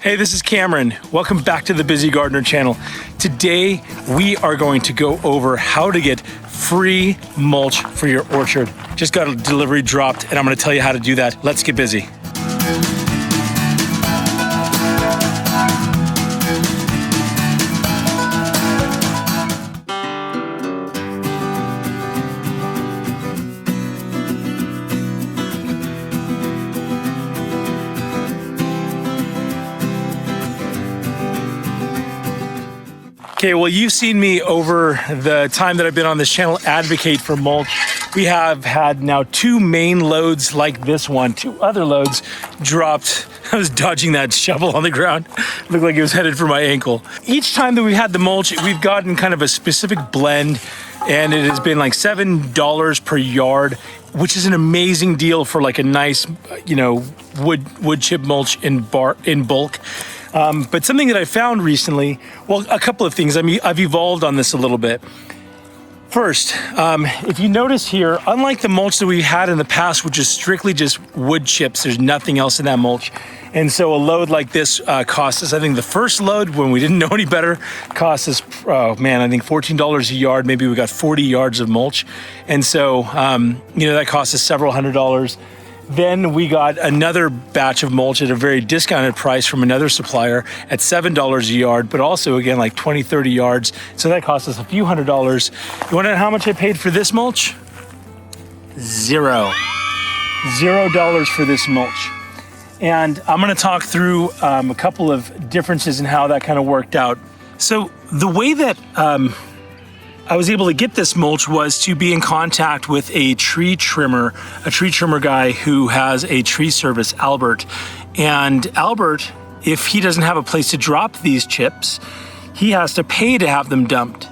Hey, this is Cameron. Welcome back to the Busy Gardener channel. Today, we are going to go over how to get free mulch for your orchard. Just got a delivery dropped and I'm gonna tell you how to do that. Let's get busy. Okay, well, you've seen me over the time that I've been on this channel advocate for mulch. We have had now 2 main loads like this one, 2 other loads dropped. I was dodging that shovel on the ground. Looked like it was headed for my ankle. Each time that we've had the mulch, we've gotten kind of a specific blend, and it has been like $7 per yard, which is an amazing deal for like a nice, wood chip mulch in bulk. But something that I found recently, well, a couple of things. I mean, I've evolved on this a little bit. First, if you notice here, unlike the mulch that we had in the past, which is strictly just wood chips, there's nothing else in that mulch. And so a load like this cost us, I think the first load, when we didn't know any better, cost us, I think $14 a yard. Maybe we got 40 yards of mulch. And so, that cost us several $100s. Then we got another batch of mulch at a very discounted price from another supplier at $7 a yard, but also again, like 20, 30 yards. So that cost us a few $100s. You wanna know how much I paid for this mulch? $0 for this mulch. And I'm gonna talk through a couple of differences in how that kind of worked out. So the way that I was able to get this mulch was to be in contact with a tree trimmer guy who has a tree service, Albert. And Albert, if he doesn't have a place to drop these chips, he has to pay to have them dumped.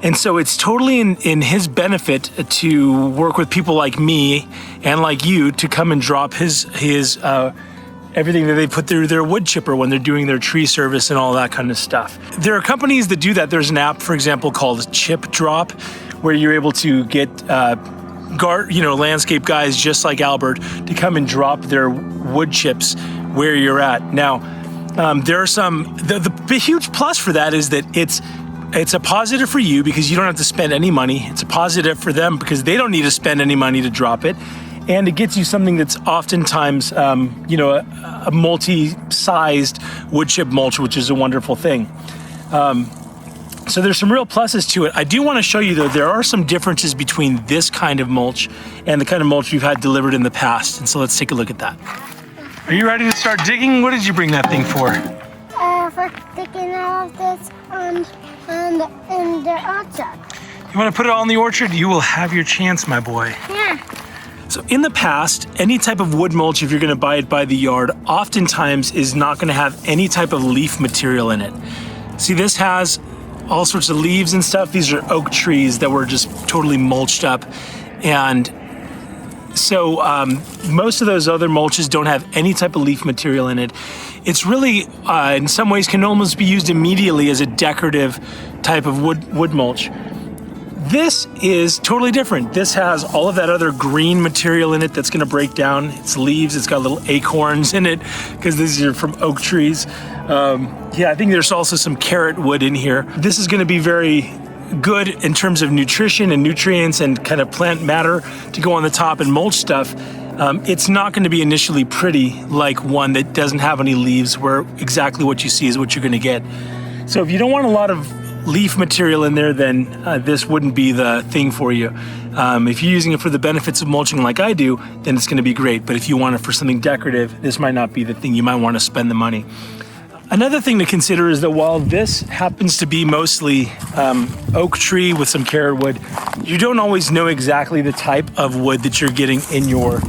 And so it's totally in his benefit to work with people like me and like you to come and drop his everything that they put through their wood chipper when they're doing their tree service and all that kind of stuff. There are companies that do that. There's an app, for example, called Chip Drop, where you're able to get landscape guys just like Albert to come and drop their wood chips where you're at. Now, there are the huge plus for that is that it's a positive for you because you don't have to spend any money. It's a positive for them because they don't need to spend any money to drop it. And it gets you something that's oftentimes, a multi-sized wood chip mulch, which is a wonderful thing. So there's some real pluses to it. I do want to show you, though, there are some differences between this kind of mulch and the kind of mulch we've had delivered in the past. And so let's take a look at that. Are you ready to start digging? What did you bring that thing for? For digging all of this and in the orchard. You want to put it all in the orchard? You will have your chance, my boy. Yeah. So in the past, any type of wood mulch, if you're gonna buy it by the yard, oftentimes is not gonna have any type of leaf material in it. See, this has all sorts of leaves and stuff. These are oak trees that were just totally mulched up. And so most of those other mulches don't have any type of leaf material in it. It's really, in some ways, can almost be used immediately as a decorative type of wood mulch. This is totally different. This has all of that other green material in it that's gonna break down. Its leaves, it's got little acorns in it because these are from oak trees. I think there's also some carrot wood in here. This is gonna be very good in terms of nutrition and nutrients and kind of plant matter to go on the top and mulch stuff. It's not gonna be initially pretty like one that doesn't have any leaves where exactly what you see is what you're gonna get. So if you don't want a lot of leaf material in there, then this wouldn't be the thing for you. If you're using it for the benefits of mulching like I do, then it's gonna be great. But if you want it for something decorative, this might not be the thing. You might wanna spend the money. Another thing to consider is that while this happens to be mostly oak tree with some carrot wood, you don't always know exactly the type of wood that you're getting in your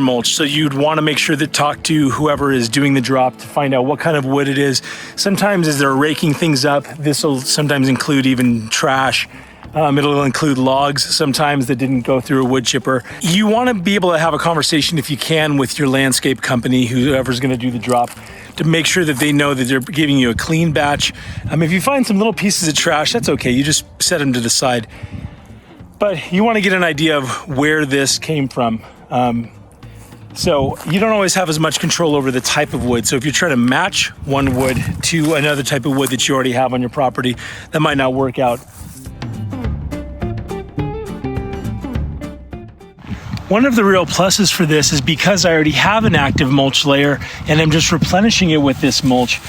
mulch. So you'd want to make sure to talk to whoever is doing the drop to find out what kind of wood it is. Sometimes as they're raking things up, this will sometimes include even trash. It'll include logs sometimes that didn't go through a wood chipper. You want to be able to have a conversation if you can with your landscape company, whoever's going to do the drop, to make sure that they know that they're giving you a clean batch. If you find some little pieces of trash, that's okay. You just set them to the side. But you want to get an idea of where this came from. So you don't always have as much control over the type of wood. So if you're trying to match one wood to another type of wood that you already have on your property, that might not work out. One of the real pluses for this is because I already have an active mulch layer and I'm just replenishing it with this mulch,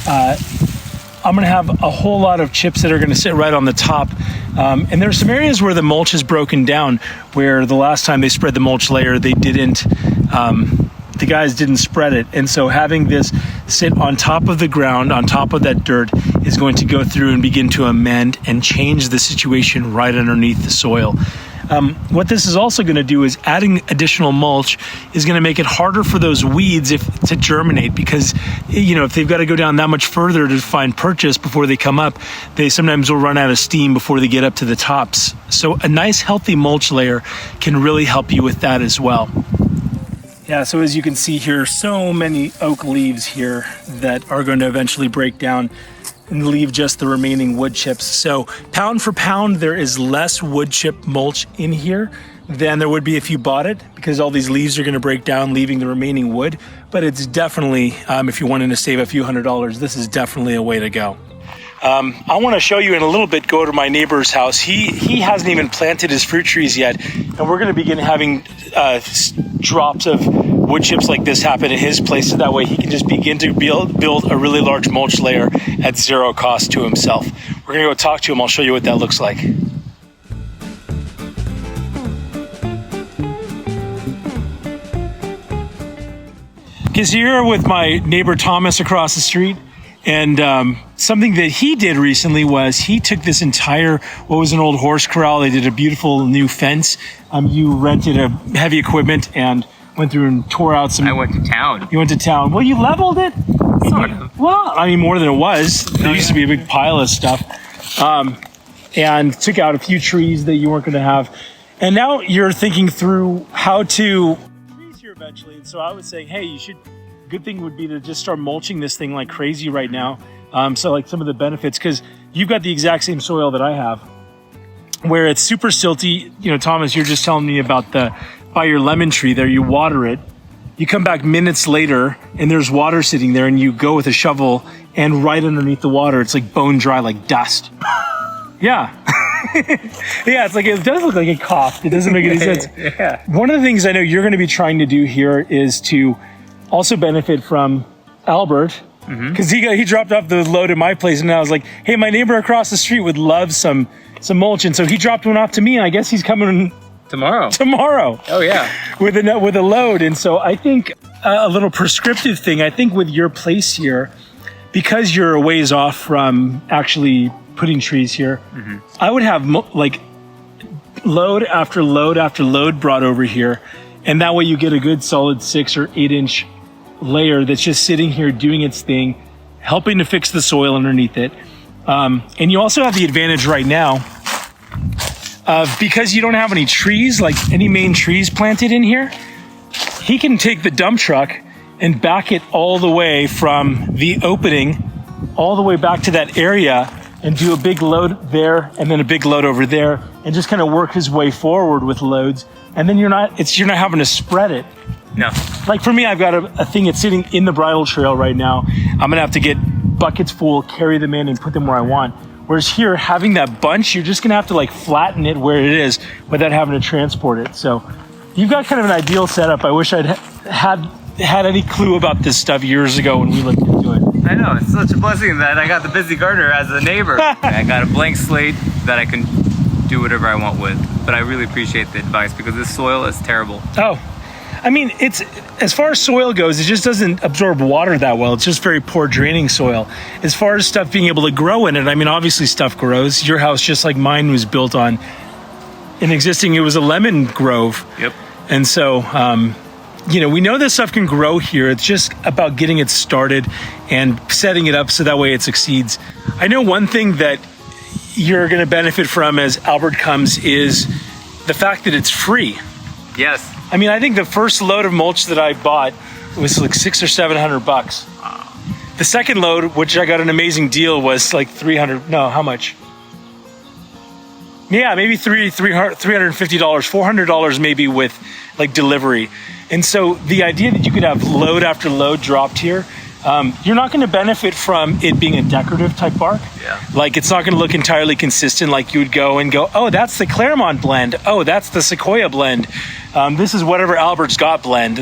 I'm gonna have a whole lot of chips that are gonna sit right on the top. And there are some areas where the mulch is broken down, where the last time they spread the mulch layer, they didn't, the guys didn't spread it. And so having this sit on top of the ground, on top of that dirt, is going to go through and begin to amend and change the situation right underneath the soil. What this is also going to do is adding additional mulch is going to make it harder for those weeds to germinate, because if they've got to go down that much further to find purchase before they come up, they sometimes will run out of steam before they get up to the tops. So a nice healthy mulch layer can really help you with that as well. Yeah, so as you can see here, so many oak leaves here that are going to eventually break down and leave just the remaining wood chips. So pound for pound, there is less wood chip mulch in here than there would be if you bought it, because all these leaves are going to break down, leaving the remaining wood. But it's definitely, if you're wanting to save a few $100s, this is definitely a way to go. I want to show you in a little bit, go to my neighbor's house. He hasn't even planted his fruit trees yet, and we're going to begin having drops of wood chips like this happen at his place, so that way he can just begin to build a really large mulch layer at zero cost to himself. We're going to go talk to him. I'll show you what that looks like. Okay, so you're with my neighbor Thomas across the street. And something that he did recently was he took this entire, what was an old horse corral, they did a beautiful new fence. You rented a heavy equipment and went through and tore out some... I went to town. You went to town. Well, you leveled it? Sort of. Well, I mean, more than it was. There used to be a big pile of stuff. And took out a few trees that you weren't going to have. And now you're thinking through how to... trees here eventually. And so I was saying, hey, you should... good thing would be to just start mulching this thing like crazy right now. So like some of the benefits, because you've got the exact same soil that I have, where it's super silty. Thomas, you're just telling me about by your lemon tree there, you water it, you come back minutes later and there's water sitting there, and you go with a shovel, and right underneath the water, it's like bone dry, like dust. Yeah. Yeah, it's like, it does look like it coughed. It doesn't make any sense. Yeah. One of the things I know you're going to be trying to do here is to also benefit from Albert, because he dropped off the load at my place, and I was like, hey, my neighbor across the street would love some mulch, and so he dropped one off to me, and I guess he's coming tomorrow. Oh yeah. with a load. And so I think a little prescriptive thing, I think with your place here, because you're a ways off from actually putting trees here, I would have like load after load after load brought over here, and that way you get a good solid 6 or 8 inch layer that's just sitting here doing its thing, helping to fix the soil underneath it. And you also have the advantage right now of, because you don't have any trees, like any main trees planted in here, he can take the dump truck and back it all the way from the opening all the way back to that area and do a big load there and then a big load over there, and just kind of work his way forward with loads. And then you're not having to spread it. No. Like for me, I've got a thing that's sitting in the bridle trail right now. I'm gonna have to get buckets full, carry them in, and put them where I want. Whereas here, having that bunch, you're just gonna have to like flatten it where it is without having to transport it. So you've got kind of an ideal setup. I wish I'd had any clue about this stuff years ago when we looked into it. I know, it's such a blessing that I got the busy gardener as a neighbor. I got a blank slate that I can do whatever I want with. But I really appreciate the advice, because this soil is terrible. Oh, I mean, it's, as far as soil goes, it just doesn't absorb water that well. It's just very poor draining soil. As far as stuff being able to grow in it, I mean, obviously stuff grows. Your house, just like mine, was built on it was a lemon grove. Yep. And so, we know this stuff can grow here. It's just about getting it started and setting it up so that way it succeeds. I know one thing that you're going to benefit from as Albert comes is the fact that it's free. Yes. I mean, I think the first load of mulch that I bought was like $600 or $700. Wow. The second load, which I got an amazing deal, was like $300. No, how much? Yeah, maybe $350, $400 maybe with like delivery. And so the idea that you could have load after load dropped here, you're not going to benefit from it being a decorative type bark. Yeah. Like it's not going to look entirely consistent. Like you would go, oh, that's the Claremont blend. Oh, that's the Sequoia blend. This is whatever Albert's got blend.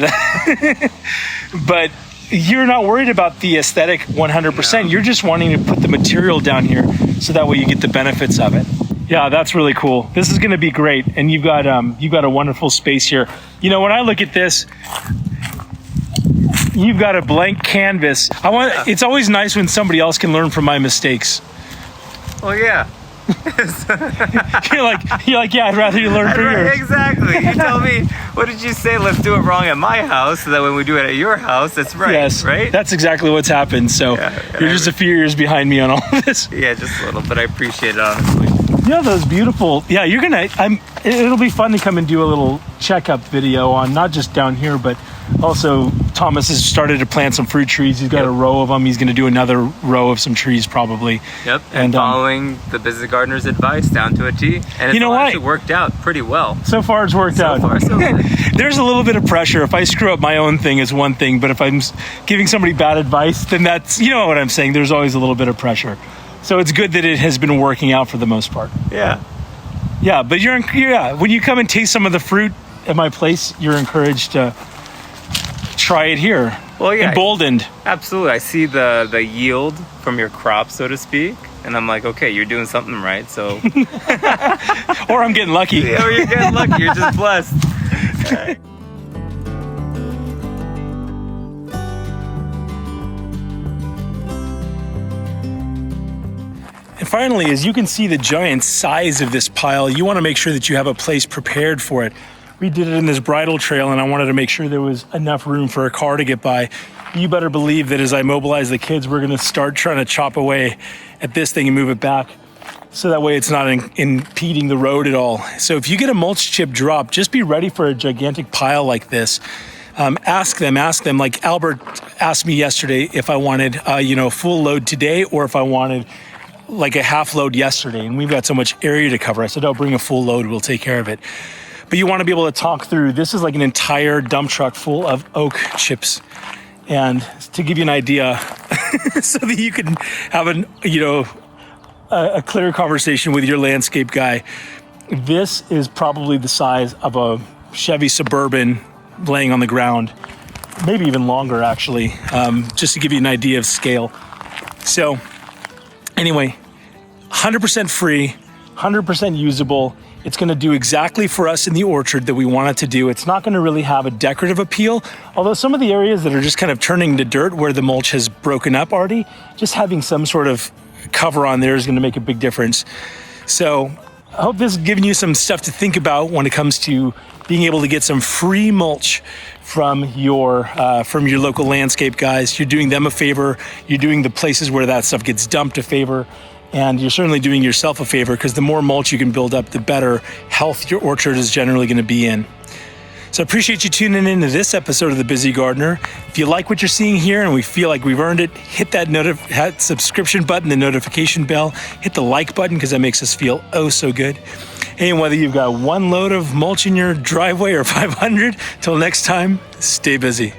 But you're not worried about the aesthetic 100%. No. You're just wanting to put the material down here so that way you get the benefits of it. Yeah, that's really cool. This is going to be great. And you've got a wonderful space here. You know, when I look at this, you've got a blank canvas. It's always nice when somebody else can learn from my mistakes. Well, yeah. You're like, yeah, I'd rather you learn from yours. Exactly. You tell me, what did you say? Let's do it wrong at my house, so that when we do it at your house, it's right. Yes, right. That's exactly what's happened. So you're just a few years behind me on all of this. Yeah, just a little, but I appreciate it, honestly. Yeah, those beautiful. Yeah, it'll be fun to come and do a little checkup video on not just down here, but also Thomas has started to plant some fruit trees. He's got a row of them. He's going to do another row of some trees probably. Yep, and following the busy gardener's advice down to a T. And it's actually worked out pretty well. So far it's worked out. So far, so good. There's a little bit of pressure. If I screw up my own thing, it's one thing. But if I'm giving somebody bad advice, then that's, you know what I'm saying. There's always a little bit of pressure. So it's good that it has been working out for the most part. Yeah. Yeah, but when you come and taste some of the fruit at my place, you're encouraged to try it here. Well, yeah. Emboldened. Absolutely. I see the yield from your crop, so to speak. And I'm like, okay, you're doing something right. So. Or I'm getting lucky. Yeah, or you're getting lucky. You're just blessed. All right. And finally, as you can see the giant size of this pile, you want to make sure that you have a place prepared for it. We did it in this bridle trail, and I wanted to make sure there was enough room for a car to get by. You better believe that as I mobilize the kids, we're going to start trying to chop away at this thing and move it back, so that way it's not impeding the road at all. So if you get a mulch chip drop, just be ready for a gigantic pile like this. Ask them. Like Albert asked me yesterday if I wanted, a full load today or if I wanted like a half load yesterday, and we've got so much area to cover. I said, I'll bring a full load, we'll take care of it. But you want to be able to talk through, this is like an entire dump truck full of oak chips. And to give you an idea, so that you can have a clear conversation with your landscape guy, this is probably the size of a Chevy Suburban laying on the ground, maybe even longer actually, just to give you an idea of scale. So anyway, 100% free, 100% usable. It's going to do exactly for us in the orchard that we want it to do. It's not going to really have a decorative appeal, although some of the areas that are just kind of turning to dirt where the mulch has broken up already, just having some sort of cover on there is going to make a big difference. So I hope this is giving you some stuff to think about when it comes to being able to get some free mulch from your local landscape guys. You're doing them a favor. You're doing the places where that stuff gets dumped a favor. And you're certainly doing yourself a favor, because the more mulch you can build up, the better health your orchard is generally going to be in. So I appreciate you tuning in to this episode of The Busy Gardener. If you like what you're seeing here and we feel like we've earned it, hit that subscription button, the notification bell, hit the like button, because that makes us feel oh so good. And whether you've got one load of mulch in your driveway or 500, till next time, stay busy.